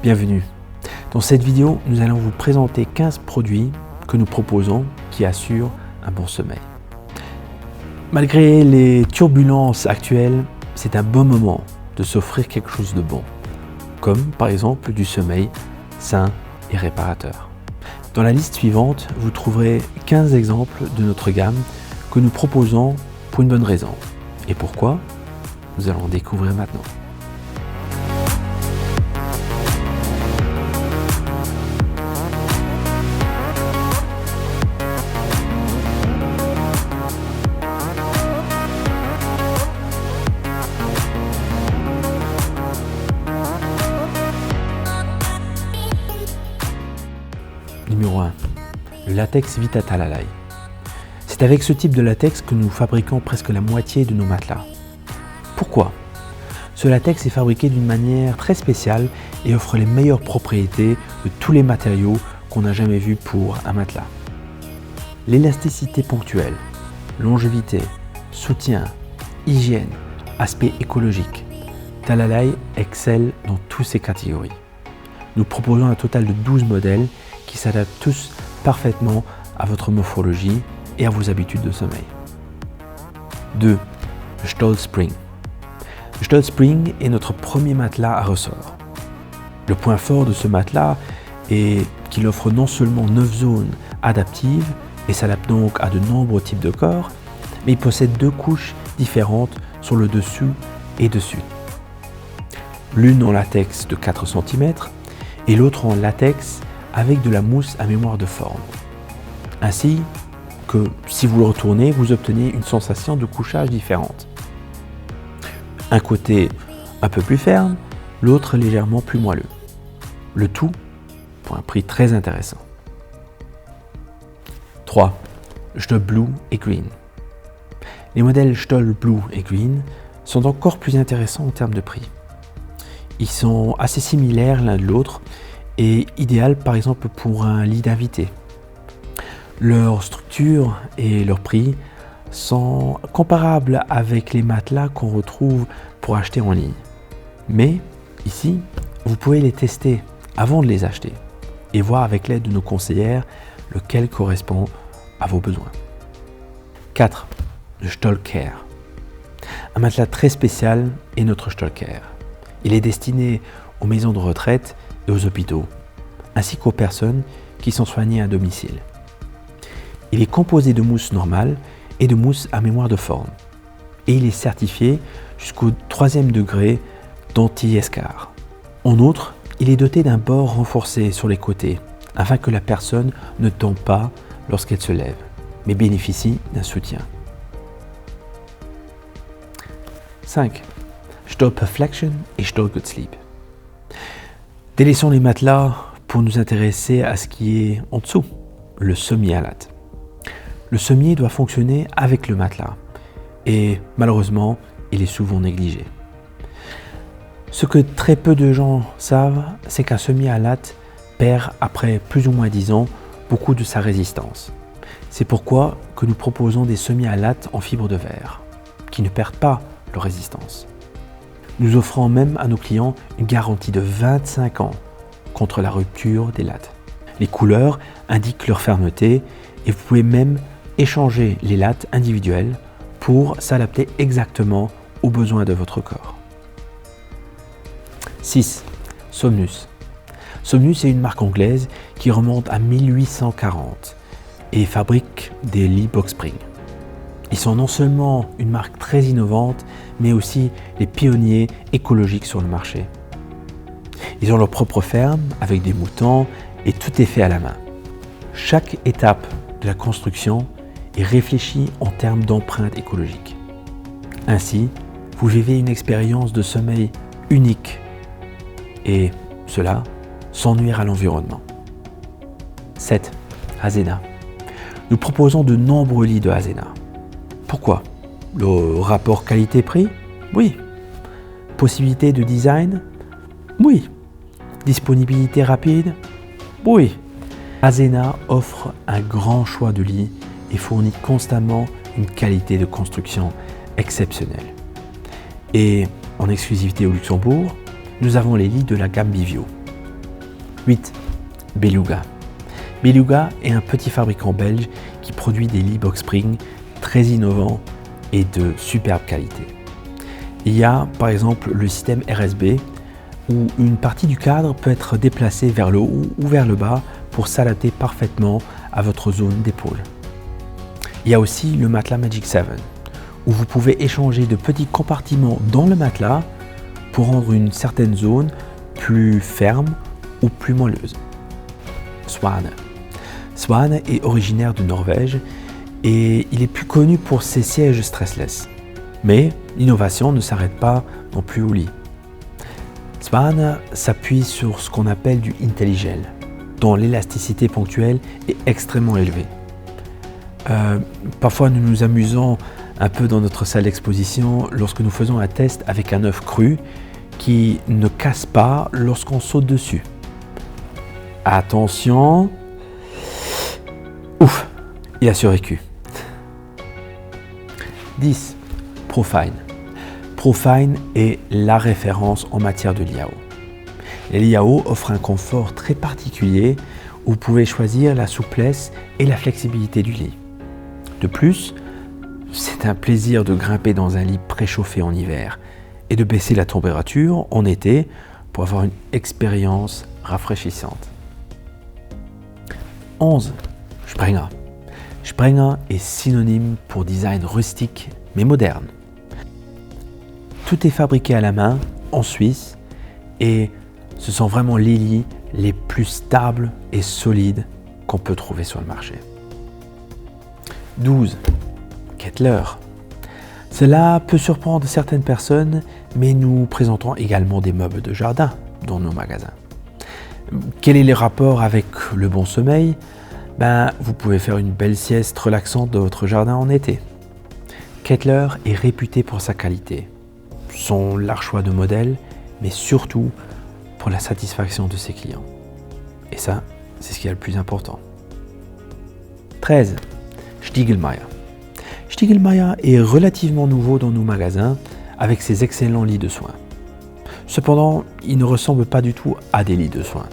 Bienvenue. Dans cette vidéo, nous allons vous présenter 15 produits que nous proposons qui assurent un bon sommeil. Malgré les turbulences actuelles, c'est un bon moment de s'offrir quelque chose de bon, comme par exemple du sommeil sain et réparateur. Dans la liste suivante, vous trouverez 15 exemples de notre gamme que nous proposons pour une bonne raison. Et pourquoi? Nous allons en découvrir maintenant. Numéro 1. Le latex Vita-Talalay. C'est avec ce type de latex que nous fabriquons presque la moitié de nos matelas. Pourquoi? Ce latex est fabriqué d'une manière très spéciale et offre les meilleures propriétés de tous les matériaux qu'on n'a jamais vus pour un matelas. L'élasticité ponctuelle, longévité, soutien, hygiène, aspect écologique. Talalay excelle dans toutes ces catégories. Nous proposons un total de 12 modèles qui s'adaptent tous parfaitement à votre morphologie et à vos habitudes de sommeil. 2. Le Stoll Spring. Le Stoll Spring est notre premier matelas à ressort. Le point fort de ce matelas est qu'il offre non seulement 9 zones adaptives et s'adapte donc à de nombreux types de corps, mais il possède 2 couches différentes sur le dessous et dessus. L'une en latex de 4 cm et l'autre en latex avec de la mousse à mémoire de forme. Ainsi que si vous le retournez, vous obtenez une sensation de couchage différente. Un côté un peu plus ferme, l'autre légèrement plus moelleux. Le tout pour un prix très intéressant. 3. Stoll Blue et Green. Les modèles Stoll Blue et Green sont encore plus intéressants en termes de prix. Ils sont assez similaires l'un de l'autre et idéal par exemple pour un lit d'invité. Leur structure et leur prix sont comparables avec les matelas qu'on retrouve pour acheter en ligne. Mais ici, vous pouvez les tester avant de les acheter et voir avec l'aide de nos conseillères lequel correspond à vos besoins. 4. Le Stoll Care. Un matelas très spécial est notre Stoll Care. Il est destiné aux maisons de retraite et aux hôpitaux, ainsi qu'aux personnes qui sont soignées à domicile. Il est composé de mousse normale et de mousse à mémoire de forme, et il est certifié jusqu'au 3e degré d'anti-escarre. En outre, il est doté d'un bord renforcé sur les côtés, afin que la personne ne tombe pas lorsqu'elle se lève, mais bénéficie d'un soutien. 5. Stoll Perfection et Stoll Good Sleep. Délaissons les matelas pour nous intéresser à ce qui est en dessous, le sommier à latte. Le sommier doit fonctionner avec le matelas et malheureusement, il est souvent négligé. Ce que très peu de gens savent, c'est qu'un sommier à latte perd après plus ou moins 10 ans beaucoup de sa résistance. C'est pourquoi que nous proposons des sommiers à latte en fibre de verre qui ne perdent pas leur résistance. Nous offrons même à nos clients une garantie de 25 ans contre la rupture des lattes. Les couleurs indiquent leur fermeté et vous pouvez même échanger les lattes individuelles pour s'adapter exactement aux besoins de votre corps. 6. Somnus. Somnus est une marque anglaise qui remonte à 1840 et fabrique des lits box spring. Ils sont non seulement une marque très innovante, mais aussi les pionniers écologiques sur le marché. Ils ont leur propre ferme avec des moutons et tout est fait à la main. Chaque étape de la construction est réfléchie en termes d'empreinte écologique. Ainsi, vous vivez une expérience de sommeil unique et cela sans nuire à l'environnement. 7. Hazena. Nous proposons de nombreux lits de Hazena. Pourquoi? Le rapport qualité-prix? Oui. Possibilité de design? Oui. Disponibilité rapide? Oui. Hazena offre un grand choix de lits et fournit constamment une qualité de construction exceptionnelle. Et en exclusivité au Luxembourg, nous avons les lits de la gamme Bivio. 8. Beluga. Beluga est un petit fabricant belge qui produit des lits box spring très innovants et de superbe qualité. Il y a par exemple le système RSB où une partie du cadre peut être déplacée vers le haut ou vers le bas pour s'adapter parfaitement à votre zone d'épaule. Il y a aussi le matelas Magic 7 où vous pouvez échanger de petits compartiments dans le matelas pour rendre une certaine zone plus ferme ou plus moelleuse. Swan. Swan est originaire de Norvège et il est plus connu pour ses sièges stressless. Mais l'innovation ne s'arrête pas non plus au lit. Swan s'appuie sur ce qu'on appelle du IntelliGel, dont l'élasticité ponctuelle est extrêmement élevée. Parfois nous nous amusons un peu dans notre salle d'exposition lorsque nous faisons un test avec un œuf cru qui ne casse pas lorsqu'on saute dessus. Attention, ouf, il a survécu. 10. Profine. Profine est la référence en matière de liao. Les liao offrent un confort très particulier où vous pouvez choisir la souplesse et la flexibilité du lit. De plus, c'est un plaisir de grimper dans un lit préchauffé en hiver et de baisser la température en été pour avoir une expérience rafraîchissante. 11. Sprenger. Sprenger est synonyme pour design rustique mais moderne. Tout est fabriqué à la main en Suisse et ce sont vraiment les lits les plus stables et solides qu'on peut trouver sur le marché. 12. Kettler. Cela peut surprendre certaines personnes, mais nous présentons également des meubles de jardin dans nos magasins. Quel est le rapport avec le bon sommeil ? Vous pouvez faire une belle sieste relaxante dans votre jardin en été. Kettler est réputé pour sa qualité, son large choix de modèles, mais surtout pour la satisfaction de ses clients. Et ça, c'est ce qui est le plus important. 13. Stiegelmeier. Stiegelmeier est relativement nouveau dans nos magasins avec ses excellents lits de soins. Cependant, il ne ressemble pas du tout à des lits de soins.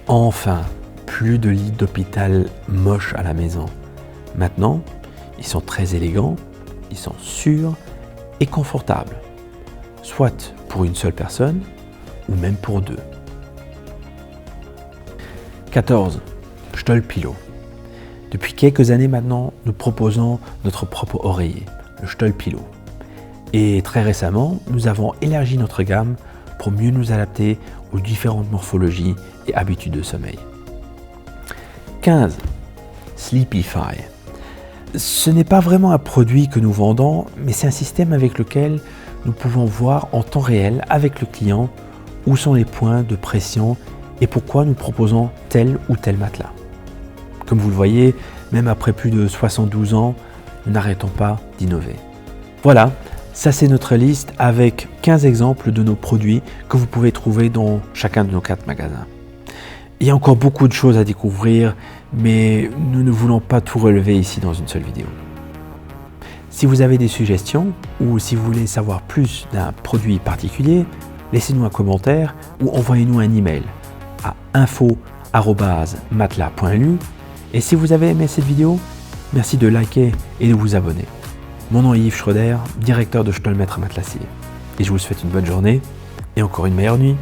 Enfin, plus de lits d'hôpital moches à la maison. Maintenant, ils sont très élégants, ils sont sûrs et confortables, soit pour une seule personne ou même pour deux. 14. Stolpillow. Depuis quelques années maintenant, nous proposons notre propre oreiller, le Stolpillow. Et très récemment, nous avons élargi notre gamme pour mieux nous adapter aux différentes morphologies et habitudes de sommeil. 15. Sleepify. Ce n'est pas vraiment un produit que nous vendons, mais c'est un système avec lequel nous pouvons voir en temps réel avec le client où sont les points de pression et pourquoi nous proposons tel ou tel matelas. Comme vous le voyez, même après plus de 72 ans, nous n'arrêtons pas d'innover. Voilà, ça c'est notre liste avec 15 exemples de nos produits que vous pouvez trouver dans chacun de nos 4 magasins. Il y a encore beaucoup de choses à découvrir, mais nous ne voulons pas tout relever ici dans une seule vidéo. Si vous avez des suggestions ou si vous voulez savoir plus d'un produit particulier, laissez-nous un commentaire ou envoyez-nous un email à info@matelas.lu. Et si vous avez aimé cette vidéo, merci de liker et de vous abonner. Mon nom est Yves Schroeder, directeur de Stolmetre Matelassier. Et je vous souhaite une bonne journée et encore une meilleure nuit.